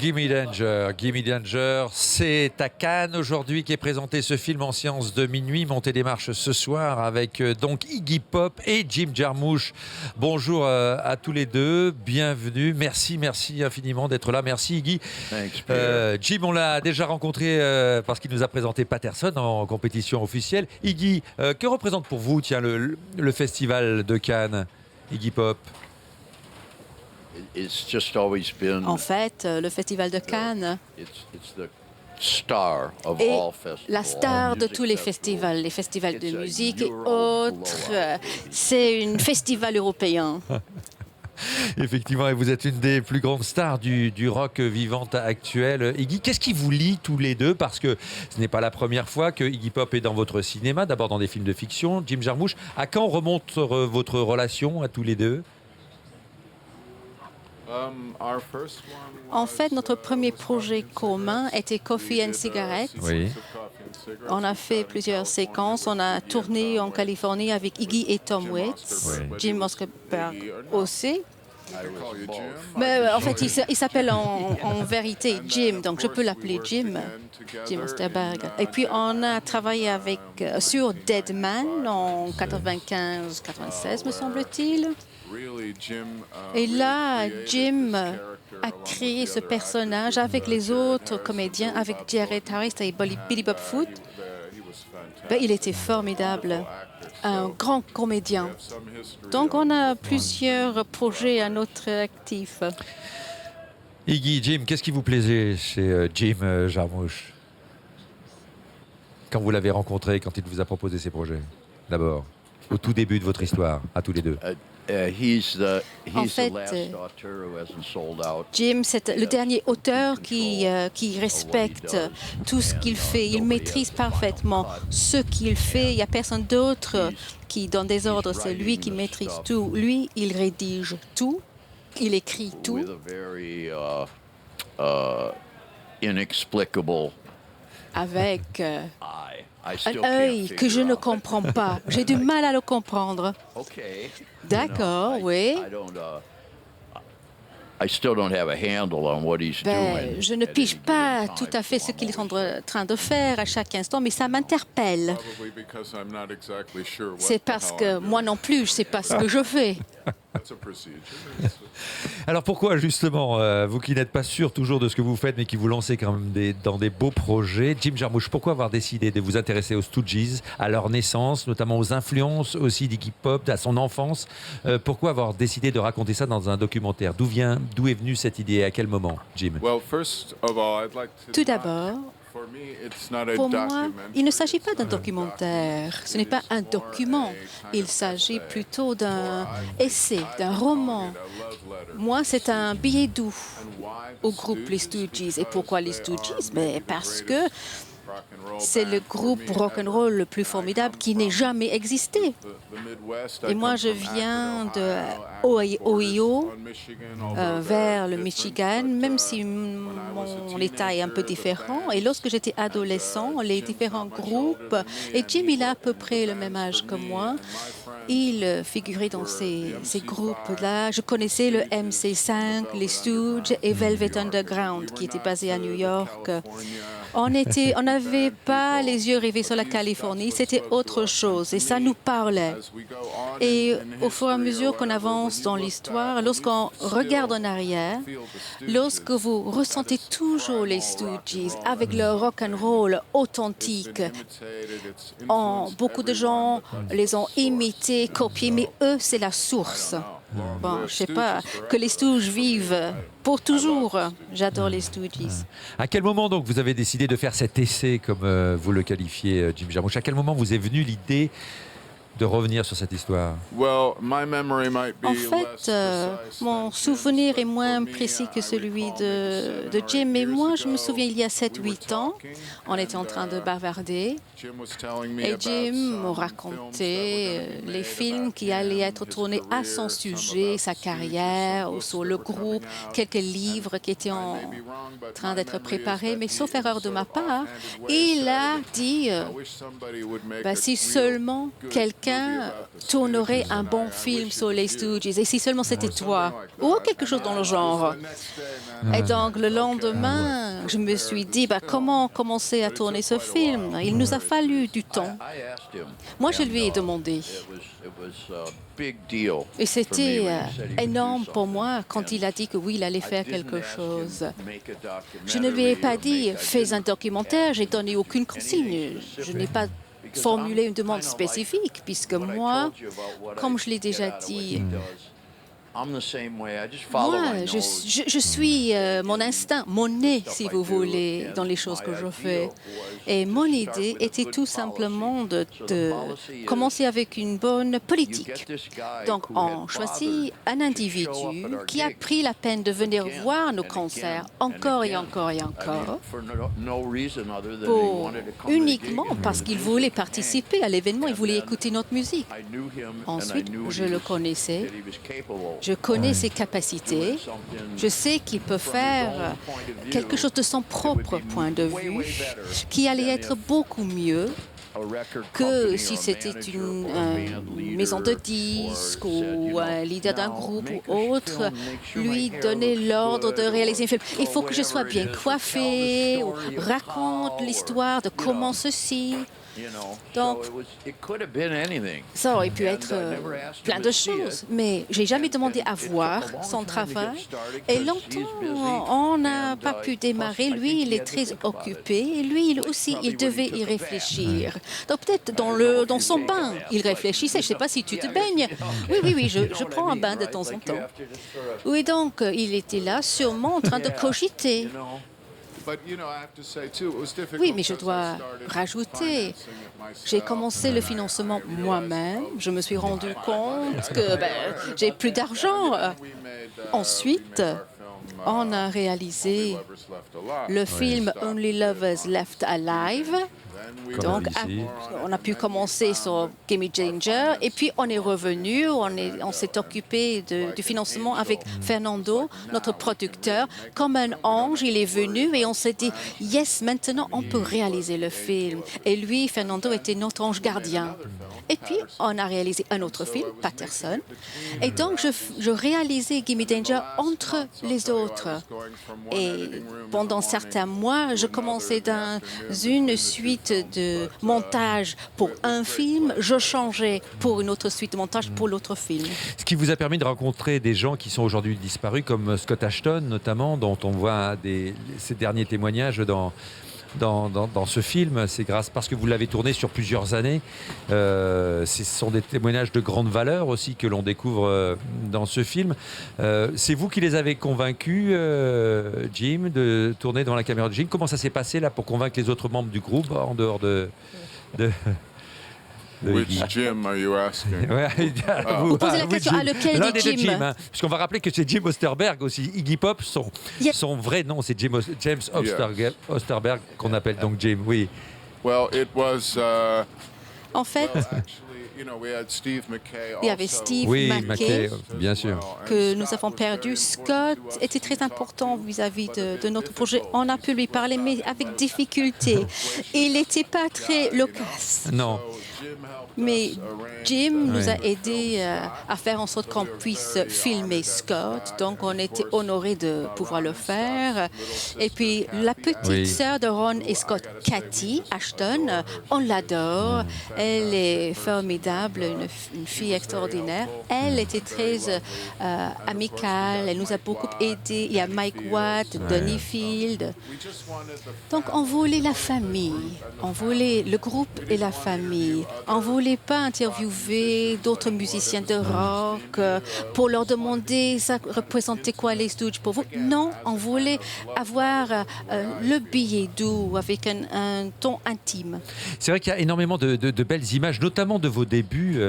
Gimme Danger, c'est à Cannes aujourd'hui qu'est présenté ce film en séance de minuit. Montée des marches ce soir avec donc Iggy Pop et Jim Jarmusch. Bonjour à tous les deux, bienvenue. Merci infiniment d'être là. Merci Iggy. Jim, on l'a déjà rencontré parce qu'il nous a présenté Paterson en compétition officielle. Iggy, que représente pour vous le festival de Cannes, Iggy Pop? En fait, le Festival de Cannes est la star de tous les festivals de musique et autres. C'est un festival européen. Effectivement, et vous êtes une des plus grandes stars du rock vivante actuel. Iggy, qu'est-ce qui vous lie tous les deux? Parce que ce n'est pas la première fois que Iggy Pop est dans votre cinéma, d'abord dans des films de fiction. Jim Jarmusch, à quand remonte votre relation à tous les deux? En fait, notre premier projet commun était Coffee and Cigarettes. Oui. On a fait plusieurs séquences. On a tourné en Californie avec Iggy et Tom Waits, Oui. Jim Osterberg aussi. Mais en fait, il s'appelle en vérité Jim, donc je peux l'appeler Jim Osterberg. Et puis on a travaillé sur Dead Man en 95-96, me semble-t-il. Et là, Jim a créé ce personnage avec les autres comédiens, avec Jared Harris et Billy Bob Thornton. Il était formidable, un grand comédien. Donc on a plusieurs projets à notre actif. Iggy, Jim, qu'est-ce qui vous plaisait chez Jim Jarmusch quand vous l'avez rencontré, quand il vous a proposé ces projets? D'abord, au tout début de votre histoire, à tous les deux. En fait, Jim, c'est le dernier auteur qui respecte tout ce qu'il fait. Il maîtrise parfaitement ce qu'il fait. Il n'y a personne d'autre qui donne des ordres. C'est lui qui maîtrise tout. Lui, il rédige tout. Il écrit tout. Avec un œil que je ne comprends pas. J'ai du mal à le comprendre. D'accord, oui. Je ne pige pas tout à fait ce qu'il est en train de faire à chaque instant, mais ça m'interpelle. C'est parce que moi non plus, je ne sais pas ce que je fais. Alors pourquoi justement, vous qui n'êtes pas sûr toujours de ce que vous faites, mais qui vous lancez quand même dans des beaux projets, Jim Jarmusch, pourquoi avoir décidé de vous intéresser aux Stooges, à leur naissance, notamment aux influences aussi d'Iggy Pop, à son enfance? Pourquoi avoir décidé de raconter ça dans un documentaire? D'où est venue cette idée? À quel moment, Jim? Tout d'abord, pour moi, il ne s'agit pas d'un documentaire. Ce n'est pas un document. Il s'agit plutôt d'un essai, d'un roman. Moi, c'est un billet doux au groupe Les Stooges. Et pourquoi Les Stooges? Mais parce que c'est le groupe rock'n'roll le plus formidable qui n'ait jamais existé. Et moi, je viens de Ohio, vers le Michigan, même si mon état est un peu différent. Et lorsque j'étais adolescent, les différents groupes, et Jim, il a à peu près le même âge que moi, il figurait dans ces groupes-là. Je connaissais le MC5, les Stooges et Velvet Underground, qui étaient basés à New York. On n'avait pas les yeux rivés sur la Californie, c'était autre chose et ça nous parlait. Et au fur et à mesure qu'on avance dans l'histoire, lorsqu'on regarde en arrière, lorsque vous ressentez toujours les Stooges avec leur rock and roll authentique, beaucoup de gens les ont imités, copiés, mais eux, c'est la source. Bon, je ne sais pas, que les Stooges vivent pour toujours. J'adore les Stooges. À quel moment donc vous avez décidé de faire cet essai, comme vous le qualifiez, Jim Jarmusch? À quel moment vous est venue l'idée de revenir sur cette histoire? En fait, mon souvenir est moins précis que celui de Jim, mais moi, je me souviens, il y a 7-8 ans, on était en train de bavarder et Jim me racontait les films qui allaient être tournés à son sujet, sa carrière, ou sur le groupe, quelques livres qui étaient en train d'être préparés, mais sauf erreur de ma part, il a dit si seulement quelqu'un quelqu'un tournerait un bon film sur les Stooges, et si seulement c'était toi, ou quelque chose dans le genre. Et donc, le lendemain, je me suis dit, comment commencer à tourner ce film? Il nous a fallu du temps. Moi, je lui ai demandé. Et c'était énorme pour moi quand il a dit que oui, il allait faire quelque chose. Je ne lui ai pas dit, fais un documentaire, j'ai donné aucune consigne. Je n'ai pas formulé une demande spécifique, puisque moi, comme je l'ai déjà dit, moi, je suis mon instinct, mon nez, si vous voulez, dans les choses que je fais. Et mon idée était tout simplement de commencer avec une bonne politique. Donc, on choisit un individu qui a pris la peine de venir voir nos concerts encore et encore et encore, uniquement parce qu'il voulait participer à l'événement, il voulait écouter notre musique. Ensuite, je le connaissais. Je connais ses capacités. Je sais qu'il peut faire quelque chose de son propre point de vue, qui allait être beaucoup mieux que si c'était une maison de disques ou un leader d'un groupe ou autre, lui donner l'ordre de réaliser un film. Il faut que je sois bien coiffée, ou raconte l'histoire de comment ceci. Donc, ça aurait pu être plein de choses, mais j'ai jamais demandé à voir son travail. Et longtemps, on n'a pas pu démarrer. Lui, il est très occupé. Et lui aussi, il devait y réfléchir. Donc, peut-être dans son bain, il réfléchissait. Je ne sais pas si tu te baignes. Oui, je prends un bain de temps en temps. Oui, donc, il était là, sûrement en train de cogiter. Oui, mais je dois rajouter, j'ai commencé le financement moi-même. Je me suis rendu compte que j'ai plus d'argent. Ensuite, on a réalisé le film Only Lovers Left Alive. Donc, on a pu commencer sur Gimme Danger et puis on est revenu, on s'est occupé du financement avec Fernando, notre producteur. Comme un ange, il est venu et on s'est dit, yes, maintenant on peut réaliser le film. Et lui, Fernando, était notre ange gardien. Et puis, on a réalisé un autre film, Patterson. Et donc, je réalisais Gimme Danger entre les autres. Et pendant certains mois, je commençais dans une suite de montage pour un film, je changeais pour une autre suite de montage pour l'autre film. Ce qui vous a permis de rencontrer des gens qui sont aujourd'hui disparus, comme Scott Ashton notamment, dont on voit ses derniers témoignages dans ce film. C'est parce que vous l'avez tourné sur plusieurs années. Ce sont des témoignages de grande valeur aussi que l'on découvre dans ce film. C'est vous qui les avez convaincus, Jim, de tourner devant la caméra de Jim. Comment ça s'est passé là pour convaincre les autres membres du groupe en dehors de Which Jim are you asking? Vous posez la question à lequel des Jim, Jim, hein, parce qu'on va rappeler que c'est Jim Osterberg aussi. Iggy Pop, son vrai nom, c'est James Osterberg, qu'on appelle donc Jim. Oui. Well, it was. En fait, il y avait Steve McKay, bien sûr, que nous avons perdu. Scott était très important vis-à-vis de notre projet. On a pu lui parler, mais avec difficulté. Il n'était pas très loquace. Non. Mais Jim nous a aidés à faire en sorte qu'on puisse filmer Scott. Donc, on était honorés de pouvoir le faire. Et puis, la petite sœur de Ron et Scott, Cathy Ashton, on l'adore. Elle est formidable, une fille extraordinaire. Elle était très amicale. Elle nous a beaucoup aidés. Il y a Mike Watt, Donny Field. Donc, on voulait la famille. On voulait le groupe et la famille. On ne voulait pas interviewer d'autres musiciens de rock pour leur demander ça représentait quoi les Stooges pour vous. Non, on voulait avoir le billet doux avec un ton intime. C'est vrai qu'il y a énormément de belles images, notamment de vos débuts.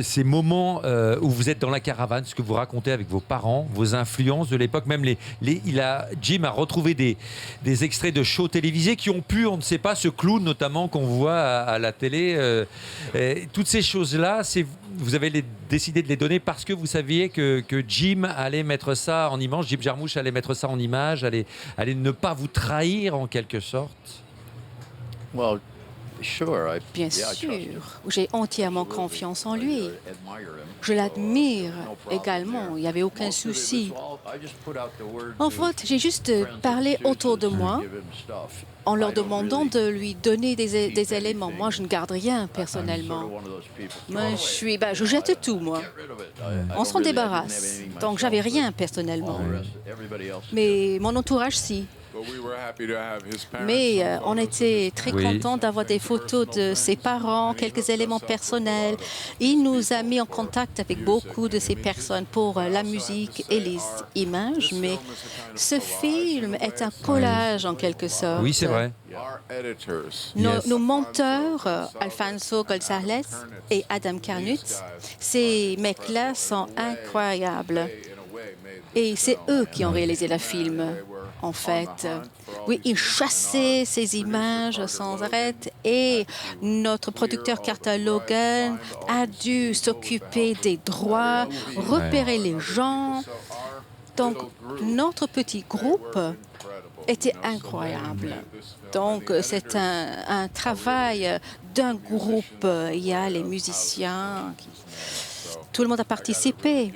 Ces moments où vous êtes dans la caravane, ce que vous racontez avec vos parents, vos influences de l'époque, même Jim a retrouvé des extraits de shows télévisés qui ont pu, on ne sait pas, ce clown notamment qu'on voit à la télé. Toutes ces choses-là, vous avez décidé de les donner parce que vous saviez que Jim allait mettre ça en image, Jim Jarmusch allait mettre ça en image, allait ne pas vous trahir en quelque sorte. Bien sûr, j'ai entièrement confiance en lui. Je l'admire également, il n'y avait aucun souci. En fait, j'ai juste parlé autour de moi en leur demandant de lui donner des éléments. Moi, je ne garde rien personnellement. Moi, je jette tout, moi. On s'en débarrasse. Donc, j'avais rien personnellement. Mais mon entourage, si. Mais on était très contents d'avoir des photos de ses parents, quelques éléments personnels. Il nous a mis en contact avec beaucoup de ces personnes pour la musique et les images. Mais ce film est un collage en quelque sorte. Oui, c'est vrai. Nos monteurs, Alfonso González et Adam Carnut, ces mecs-là sont incroyables. Et c'est eux qui ont réalisé le film, en fait. Oui, ils chassaient ces images sans arrêt et notre producteur Carter Logan a dû s'occuper des droits, repérer les gens. Donc, notre petit groupe était incroyable. Donc, c'est un travail d'un groupe. Il y a les musiciens, tout le monde a participé.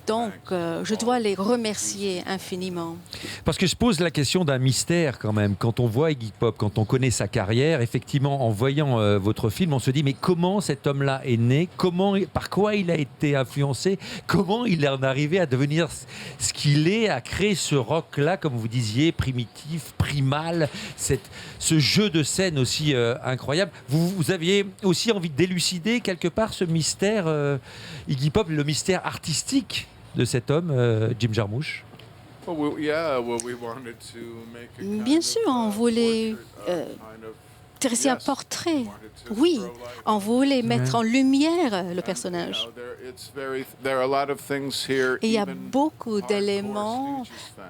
Donc, je dois les remercier infiniment. Parce que je pose la question d'un mystère quand même. Quand on voit Iggy Pop, quand on connaît sa carrière, effectivement, en voyant votre film, on se dit mais comment cet homme-là est né? Par quoi il a été influencé? Comment il en est arrivé à devenir ce qu'il est, à créer ce rock-là, comme vous disiez, primitif, primal, ce jeu de scène aussi incroyable. Vous aviez aussi envie d'élucider quelque part ce mystère, Iggy Pop, le mystère artistique de cet homme, Jim Jarmusch? Bien sûr, on voulait dresser un portrait. Oui, on voulait mettre en lumière le personnage. Et il y a beaucoup d'éléments,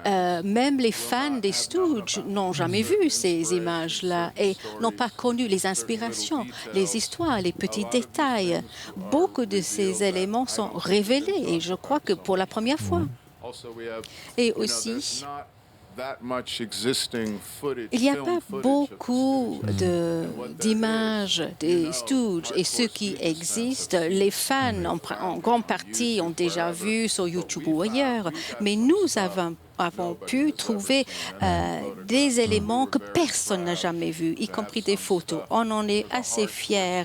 même les fans des Stooges n'ont jamais vu ces images-là et n'ont pas connu les inspirations, les histoires, les petits détails. Beaucoup de ces éléments sont révélés et je crois que pour la première fois. Et aussi, il n'y a pas beaucoup d'images des Stooges et ceux qui existent, les fans en grande partie ont déjà vu sur YouTube ou ailleurs, mais nous avons pu trouver des éléments que personne n'a jamais vus, y compris des photos. On en est assez fiers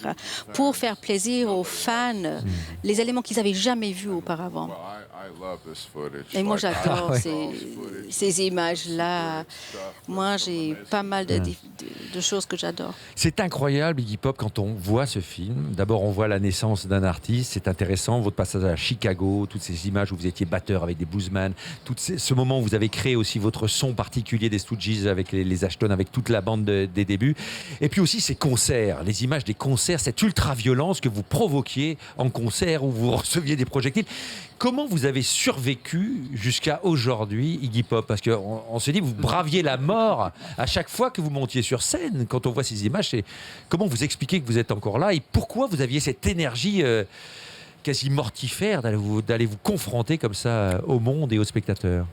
pour faire plaisir aux fans, les éléments qu'ils n'avaient jamais vus auparavant. Et moi, j'adore ces images-là. Moi, j'ai pas mal de choses que j'adore. C'est incroyable, Iggy Pop, quand on voit ce film. D'abord, on voit la naissance d'un artiste. C'est intéressant, votre passage à Chicago, toutes ces images où vous étiez batteur avec des bluesmen, ce moment où vous avez créé aussi votre son particulier des Stooges avec les Ashton, avec toute la bande des débuts. Et puis aussi ces concerts, les images des concerts, cette ultra-violence que vous provoquiez en concert où vous receviez des projectiles. Comment vous avez survécu jusqu'à aujourd'hui, Iggy Pop? Parce qu'on se dit, vous braviez la mort à chaque fois que vous montiez sur scène. Quand on voit ces images, comment vous expliquez que vous êtes encore là et pourquoi vous aviez cette énergie quasi mortifère d'aller vous confronter comme ça au monde et aux spectateurs?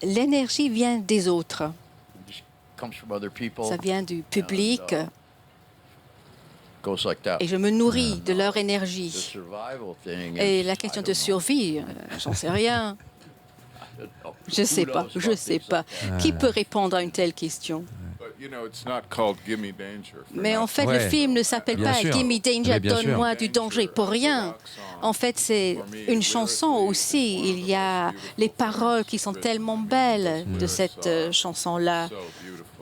L'énergie vient des autres. Ça vient du public. Et je me nourris de leur énergie. Et la question de survie, j'en sais rien. Je sais pas. Qui peut répondre à une telle question? Mais en fait, le film ne s'appelle pas Gimme Danger, donne-moi du danger, pour rien. En fait, c'est une chanson aussi. Il y a les paroles qui sont tellement belles de cette chanson-là.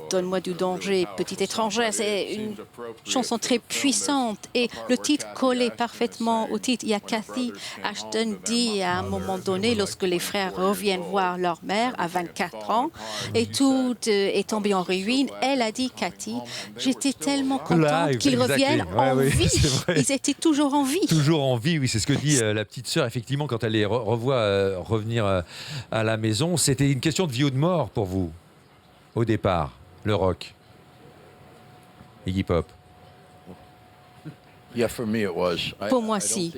Donne-moi du danger, petite étrangère. C'est une chanson très puissante et le titre collait parfaitement au titre. Il y a Cathy Ashton dit à un moment donné, lorsque les frères reviennent voir leur mère à 24 ans et tout est tombé en ruine, elle a dit, Cathy, j'étais tellement contente qu'ils reviennent en vie. Ils étaient toujours en vie. Toujours en vie, oui, c'est ce que dit la petite sœur. Effectivement, quand elle les revoit revenir à la maison, c'était une question de vie ou de mort pour vous, au départ. Le rock, Iggy Pop. Pour moi, si.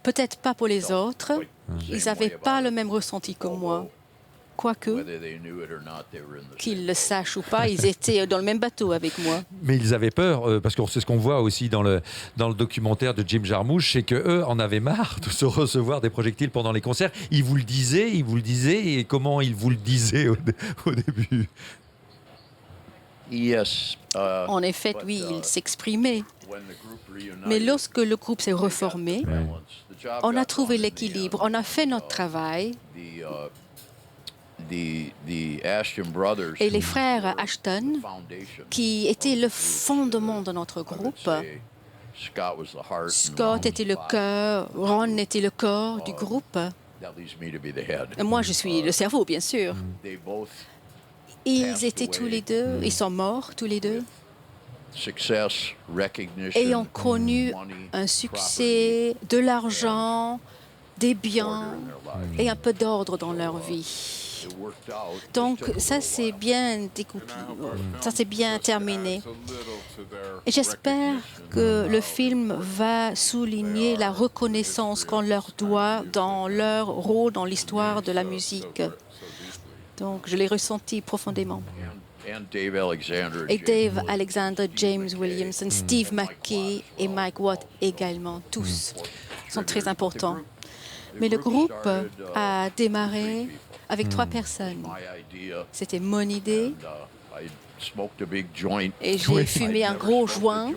Peut-être pas pour les autres. Ils n'avaient pas le même ressenti que moi. Quoique, qu'ils le sachent ou pas, ils étaient dans le même bateau avec moi. Mais ils avaient peur, parce que c'est ce qu'on voit aussi dans le documentaire de Jim Jarmusch, c'est qu'eux en avaient marre de se recevoir des projectiles pendant les concerts. Ils vous le disaient, et comment ils vous le disaient au début? En effet, oui, ils s'exprimaient. Mais lorsque le groupe s'est reformé, on a trouvé l'équilibre, on a fait notre travail. Et les frères Ashton, qui étaient le fondement de notre groupe, Scott était le cœur, Ron était le corps du groupe. Et moi, je suis le cerveau, bien sûr. Ils étaient tous les deux, ils sont morts tous les deux, et ont connu un succès, de l'argent, des biens et un peu d'ordre dans leur vie. Donc ça c'est bien découpé, ça c'est bien terminé. Et j'espère que le film va souligner la reconnaissance qu'on leur doit dans leur rôle dans l'histoire de la musique. Donc je l'ai ressenti profondément. Et Dave Alexander, James Williamson, Steve McKay et Mike Watt également, tous sont très importants. Mais le groupe a démarré avec 3 personnes. C'était mon idée. Et j'ai fumé un gros joint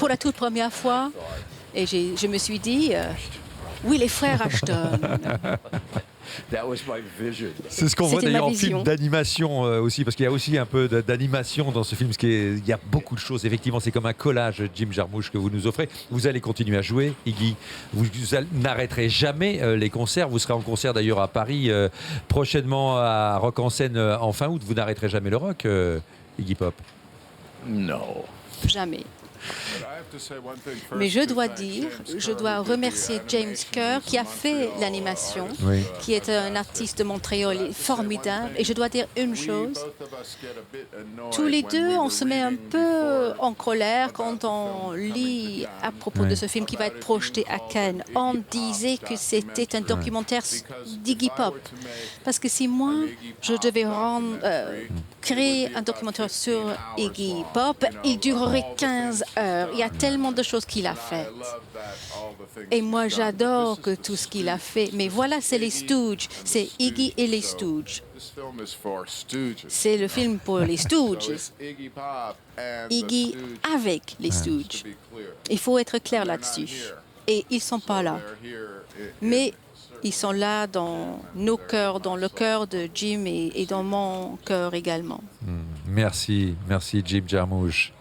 pour la toute première fois. Et je me suis dit, oui, les frères Ashton. C'est ce qu'on voit d'ailleurs en film d'animation aussi, parce qu'il y a aussi un peu d'animation dans ce film, parce qu'il y a beaucoup de choses. Effectivement, c'est comme un collage, Jim Jarmusch, que vous nous offrez. Vous allez continuer à jouer, Iggy. Vous n'arrêterez jamais les concerts. Vous serez en concert d'ailleurs à Paris, prochainement à Rock en scène en fin août. Vous n'arrêterez jamais le rock, Iggy Pop? Non. Jamais. Mais je dois remercier James Kerr qui a fait l'animation, qui est un artiste de Montréal formidable. Et je dois dire une chose, tous les deux, on se met un peu en colère quand on lit à propos de ce film qui va être projeté à Cannes. On disait que c'était un documentaire d'Iggy Pop. Parce que si moi, je devais créer un documentaire sur Iggy Pop, il durerait 15 heures. Il y a tellement de choses qu'il a faites. Et moi, j'adore tout ce qu'il a fait. Mais voilà, c'est les Stooges. C'est Iggy et les Stooges. C'est le film pour les Stooges. Iggy avec les Stooges. Il faut être clair là-dessus. Et ils ne sont pas là. Mais ils sont là dans nos cœurs, dans le cœur de Jim et dans mon cœur également. Merci Jim Jarmusch.